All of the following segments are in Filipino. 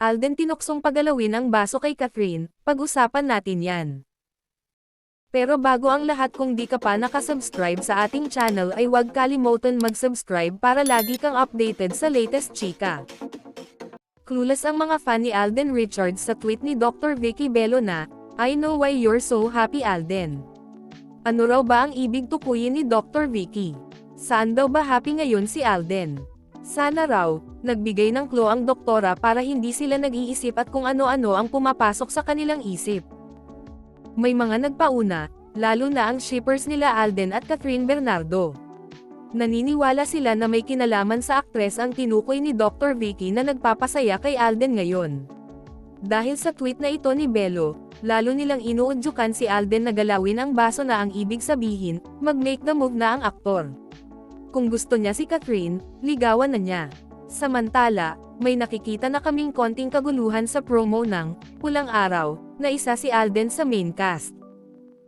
Alden tinuksong pagalawin ang baso kay Catherine, pag-usapan natin yan. Pero bago ang lahat, kung di ka pa nakasubscribe sa ating channel ay huwag kalimutan mag-subscribe para lagi kang updated sa latest chika. Clueless ang mga fan ni Alden Richards sa tweet ni Dr. Vicky Bello na, "I know why you're so happy, Alden." Ano raw ba ang ibig tukuyin ni Dr. Vicky? Saan daw ba happy ngayon si Alden? Sana raw, nagbigay ng clue ang doktora para hindi sila nag-iisip at kung ano-ano ang pumapasok sa kanilang isip. May mga nagpauna, lalo na ang shippers nila Alden at Catherine Bernardo. Naniniwala sila na may kinalaman sa aktres ang tinukoy ni Dr. Vicky na nagpapasaya kay Alden ngayon. Dahil sa tweet na ito ni Bello, lalo nilang inuudyukan si Alden na galawin ang baso na ang ibig sabihin, mag-make the move na ang aktor. Kung gusto niya si Catherine, ligawan na niya. Samantala, may nakikita na kaming konting kaguluhan sa promo ng Pulang Araw, na isa si Alden sa main cast.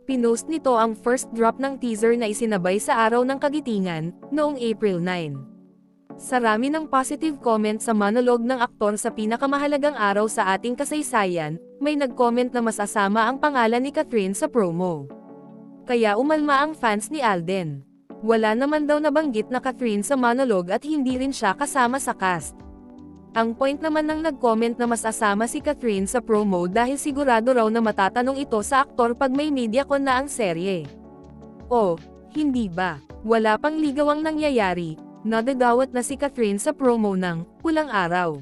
Pinost nito ang first drop ng teaser na isinabay sa araw ng kagitingan, noong April 9. Sa rami ng positive comment sa monologue ng aktor sa pinakamahalagang araw sa ating kasaysayan, may nag-comment na masasama ang pangalan ni Catherine sa promo. Kaya umalma ang fans ni Alden. Wala naman daw nabanggit na Catherine sa monologue at hindi rin siya kasama sa cast. Ang point naman ng nag-comment na masasama si Catherine sa promo dahil sigurado raw na matatanong ito sa aktor pag may mediacon na ang serye. O, hindi ba? Wala pang ligawang nangyayari, nadadawat na si Catherine sa promo ng Pulang Araw.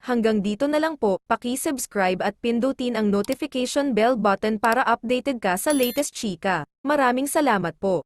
Hanggang dito na lang po, paki-subscribe at pindutin ang notification bell button para updated ka sa latest chika. Maraming salamat po.